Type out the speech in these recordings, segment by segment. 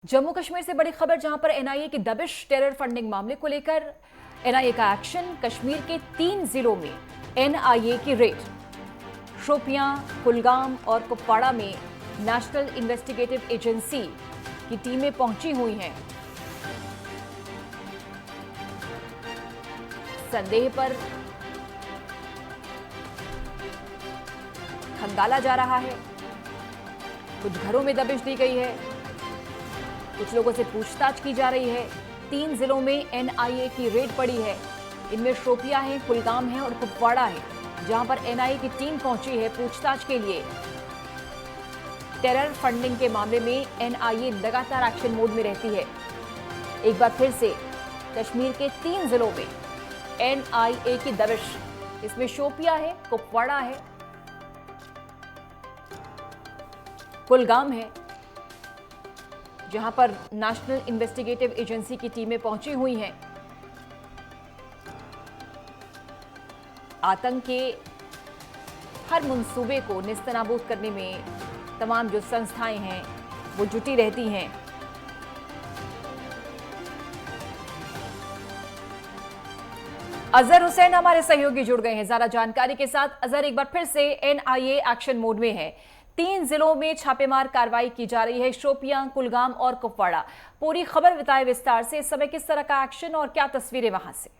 जम्मू कश्मीर से बड़ी खबर, जहां पर एनआईए की दबिश। टेरर फंडिंग मामले को लेकर एनआईए का एक्शन। कश्मीर के 3 जिलों में एनआईए की रेड। शोपियां, कुलगाम और कुपवाड़ा में नेशनल इन्वेस्टिगेटिव एजेंसी की टीमें पहुंची हुई हैं। संदेह पर खंगाला जा रहा है। कुछ घरों में दबिश दी गई है, कुछ लोगों से पूछताछ की जा रही है। 3 जिलों में एनआईए की रेड पड़ी है। इनमें शोपियां है, कुलगाम है और कुपवाड़ा है, जहां पर एनआईए की टीम पहुंची है पूछताछ के लिए। टेरर फंडिंग के मामले में एनआईए लगातार एक्शन मोड में रहती है। एक बार फिर से कश्मीर के 3 जिलों में एनआईए की दबिश। इसमें शोपियां है, कुपवाड़ा है, कुलगाम है, जहां पर नेशनल इन्वेस्टिगेटिव एजेंसी की टीमें पहुंची हुई हैं। आतंक के हर मंसूबे को निस्तनाबूद करने में तमाम जो संस्थाएं हैं वो जुटी रहती हैं। अजहर हुसैन हमारे सहयोगी जुड़ गए हैं ज्यादा जानकारी के साथ। अजहर, एक बार फिर से एनआईए एक्शन मोड में है। 3 जिलों में छापेमार कार्रवाई की जा रही है, शोपियां, कुलगाम और कुपवाड़ा। पूरी खबर बताएं विस्तार से। इस समय किस तरह का एक्शन और क्या तस्वीरें वहां से?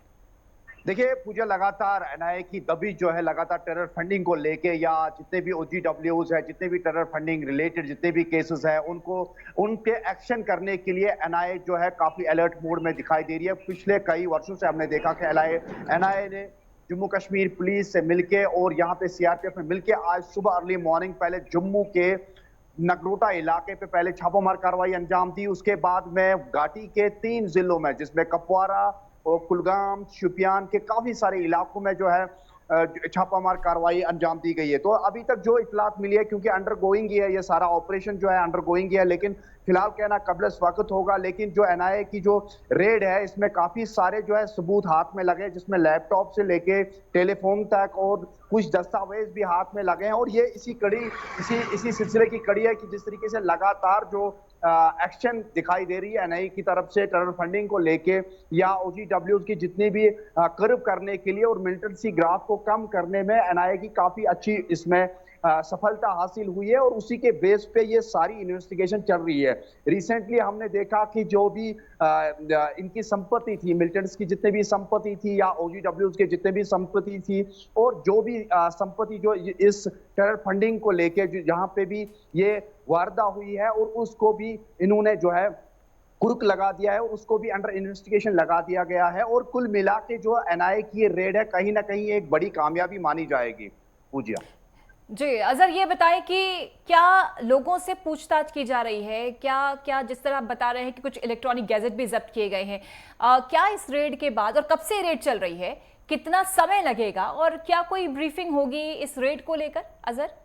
देखिए पूजा, लगातार एनआईए की दबिश जो है लगातार टेरर फंडिंग को लेके, या जितने भी ओजीडब्ल्यूज है, जितने भी टेरर फंडिंग रिलेटेड जितने भी केसेस है, उनके एक्शन करने के लिए एनआईए जो है काफी अलर्ट मोड में दिखाई दे रही है। पिछले कई वर्षों से हमने देखा कि एनआईए ने जम्मू कश्मीर पुलिस से मिलके और यहाँ पे सीआरपीएफ में मिलके आज सुबह अर्ली मॉर्निंग पहले जम्मू के नगरोटा इलाके पे पहले छापामार कार्रवाई अंजाम दी। उसके बाद में घाटी के 3 जिलों में, जिसमें कपवाड़ा और कुलगाम, शोपियान के काफी सारे इलाकों में जो है छापामार कार्रवाई अंजाम दी गई है। तो अभी तक जो इतलात मिली है, क्योंकि अंडर गोइंग ही है ये सारा ऑपरेशन जो है, अंडर गोइंग ही है, लेकिन फिलहाल कहना कबल वक्त होगा। लेकिन जो एनआईए की जो रेड है, इसमें काफी सारे जो है सबूत हाथ में लगे, जिसमें लैपटॉप से लेके टेलीफोन तक और कुछ दस्तावेज भी हाथ में लगे हैं। और ये इसी सिलसिले की कड़ी है कि जिस तरीके से लगातार जो एक्शन दिखाई दे रही है एनआईए की तरफ से टेरर फंडिंग को लेके, या ओजीडब्ल्यूज की जितनी भी कर्व करने के लिए और मिलिटेंसी ग्राफ को कम करने में एनआईए की काफी अच्छी इसमें सफलता हासिल हुई है। और उसी के बेस पे ये सारी इन्वेस्टिगेशन चल रही है। रिसेंटली हमने देखा कि जो भी इनकी संपत्ति थी, मिलिटेंट्स की जितने भी संपत्ति थी, या ओजीडब्ल्यूज के जितने भी संपत्ति थी, और जो भी संपत्ति जो इस टेरर फंडिंग को लेके जहां पे भी ये वारदा हुई है, और उसको भी इन्होंने जो है कुर्क लगा दिया है, और उसको भी अंडर इन्वेस्टिगेशन लगा दिया गया है। और कुल मिला के जो एनआईए की रेड है, कहीं ना कहीं एक बड़ी कामयाबी मानी जाएगी। पूजिया जी अजहर, ये बताएं कि क्या लोगों से पूछताछ की जा रही है? क्या जिस तरह आप बता रहे हैं कि कुछ इलेक्ट्रॉनिक गैजेट भी जब्त किए गए हैं, क्या इस रेड के बाद, और कब से रेड चल रही है, कितना समय लगेगा, और क्या कोई ब्रीफिंग होगी इस रेड को लेकर? अजहर,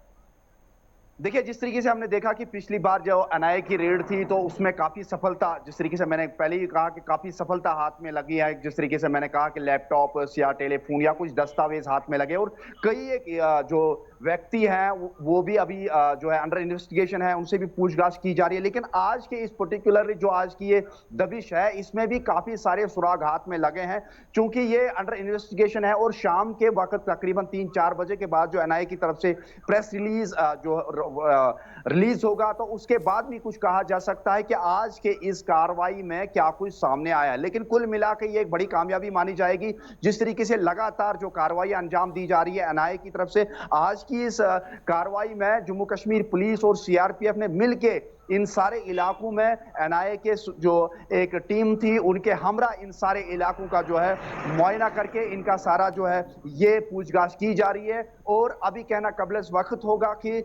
देखिए, जिस तरीके से हमने देखा कि पिछली बार जो एनआईए की रेड थी, तो उसमें काफी सफलता, जिस तरीके से मैंने पहले ही कहा कि काफी सफलता हाथ में लगी है। जिस तरीके से मैंने कहा कि लैपटॉप या टेलीफोन या कुछ दस्तावेज हाथ में लगे, और कई एक जो व्यक्ति हैं वो भी अभी जो है अंडर इन्वेस्टिगेशन है, उनसे भी पूछताछ की जा रही है। लेकिन आज के इस पर्टिकुलर जो आज की ये दबिश है, इसमें भी काफी सारे सुराग हाथ में लगे हैं, क्योंकि ये अंडर इन्वेस्टिगेशन है। और शाम के वक्त तकरीबन 3-4 बजे के बाद जो एनआईए की तरफ से प्रेस रिलीज जो रिलीज होगा, तो उसके बाद भी कुछ कहा जा सकता है कि आज के इस कार्रवाई में क्या कुछ सामने आया है। लेकिन कुल मिलाकर ये एक बड़ी कामयाबी मानी जाएगी, जिस तरीके से लगातार जो कार्रवाई अंजाम दी जा रही है एनआईए की तरफ से। आज की इस कार्रवाई में जम्मू कश्मीर पुलिस और सीआरपीएफ ने मिलके इन सारे इलाकों में एनआईए के जो एक टीम थी, उनके हमरा इन सारे इलाकों का जो है मुआयना करके इनका सारा जो है ये पूछताछ की जा रही है। और अभी कहना कबल वक्त होगा कि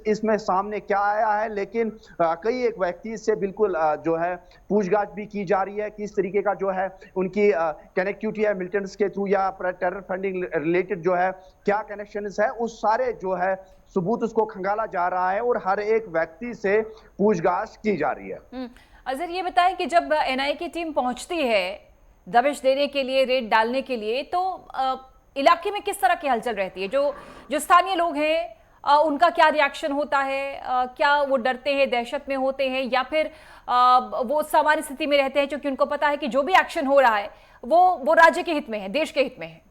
इसमें सामने क्या आया है। लेकिन कई एक व्यक्ति से बिल्कुल जो है पूछताछ भी की जा रही है, किस तरीके का जो है उनकी कनेक्टिविटी है मिलिटेंट्स के थ्रू, या टेरर फंडिंग रिलेटेड जो है क्या कनेक्शन है, उस सारे जो है सबूत उसको खंगाला जा रहा है, और हर एक व्यक्ति से पूछताछ की जा रही है। अजहर, ये बताएं कि जब एनआईए की टीम पहुंचती है दबिश देने के लिए, रेड डालने के लिए, तो इलाके में किस तरह की हलचल रहती है? जो स्थानीय लोग हैं उनका क्या रिएक्शन होता है? क्या वो डरते हैं, दहशत में होते हैं, या फिर वो सामान्य स्थिति में रहते हैं क्योंकि उनको पता है कि जो भी एक्शन हो रहा है वो राज्य के हित में है, देश के हित में है?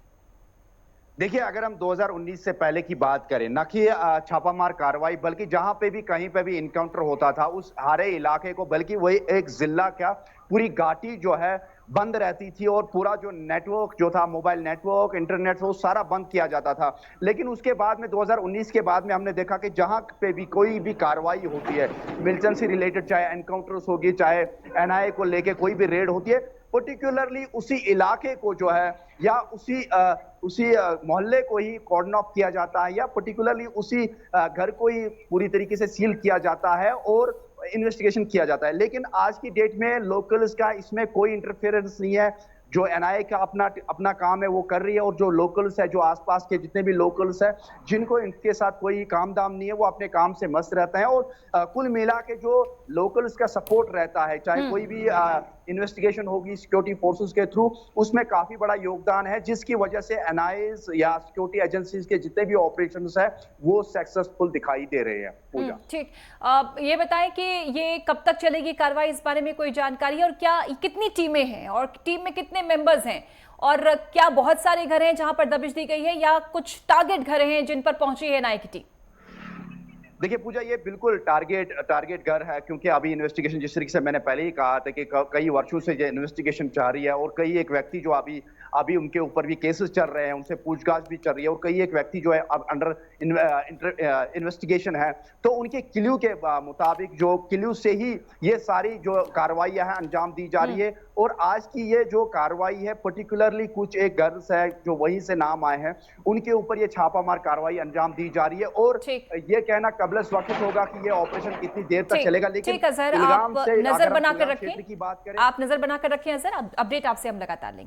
देखिए, अगर हम 2019 से पहले की बात करें, ना कि छापामार कार्रवाई, बल्कि जहां पे भी कहीं पे भी इनकाउंटर होता था उस सारे इलाके को, बल्कि वही एक जिला क्या पूरी घाटी जो है बंद रहती थी और पूरा जो नेटवर्क जो था, मोबाइल नेटवर्क, इंटरनेट, वो सारा बंद किया जाता था। लेकिन उसके बाद में 2019 के बाद में हमने देखा कि जहां पे भी कोई भी कार्रवाई होती है मिलिटेंसी से रिलेटेड, चाहे एनकाउंटर्स होगी, चाहे एनआईए को लेके कोई भी रेड होती है, पर्टिकुलरली उसी इलाके को जो है या उसी मोहल्ले को ही कॉर्डन ऑफ किया जाता है, या पर्टिकुलरली उसी घर को ही पूरी तरीके से सील किया जाता है और इन्वेस्टिगेशन किया जाता है। लेकिन आज की डेट में लोकल्स का इसमें कोई इंटरफेरेंस नहीं है। जो एनआईए का अपना काम है वो कर रही है, और जो लोकल्स है, जो आसपास के जितने भी लोकल्स है जिनको इनके साथ कोई काम दाम नहीं है, वो अपने काम से मस्त रहते हैं। और कुल मिला के जो लोकल्स का सपोर्ट रहता है, चाहे कोई भी इन्वेस्टिगेशन होगी सिक्योरिटी फोर्सेस के थ्रू, उसमें काफी बड़ा योगदान है, जिसकी वजह से एनआईए या सिक्योरिटी एजेंसीज के जितने भी ऑपरेशंस है वो सक्सेसफुल दिखाई दे रहे हैं। पूजा, ठीक, ये बताएं कि ये कब तक चलेगी कार्रवाई, इस बारे में कोई जानकारी है? और क्या कितनी टीमें हैं और टीम में कितने मेंबर्स हैं, और क्या बहुत सारे घर हैं जहां पर दबिश दी गई है, या कुछ टारगेट घर हैं जिन पर पहुंची है एनआईए की टीम? देखिए पूजा, ये बिल्कुल टारगेट घर है, क्योंकि अभी इन्वेस्टिगेशन, जिस तरीके से मैंने पहले ही कहा था कि कई वर्षों से ये इन्वेस्टिगेशन जारी है, और कई एक व्यक्ति जो अभी उनके ऊपर भी केसेस चल रहे हैं, उनसे पूछताछ भी चल रही है, और कई एक व्यक्ति जो है अब अंडर इन्वेस्टिगेशन है। तो उनके क्ल्यू के मुताबिक, जो क्ल्यू से ही ये सारी जो कार्रवाइयां हैं अंजाम दी जा रही है। और आज की ये जो कार्रवाई है, पर्टिकुलरली कुछ एक गर्ल्स है जो वहीं से नाम आए हैं, उनके ऊपर ये छापामार कार्रवाई अंजाम दी जा रही है। और ये कहना कबलस वक्त होगा कि ये ऑपरेशन कितनी देर तक चलेगा। लेकिन आप नजर बनाकर रखें, आप नजर बनाकर रखें अजहर, अपडेट आपसे हम लगातार लेंगे।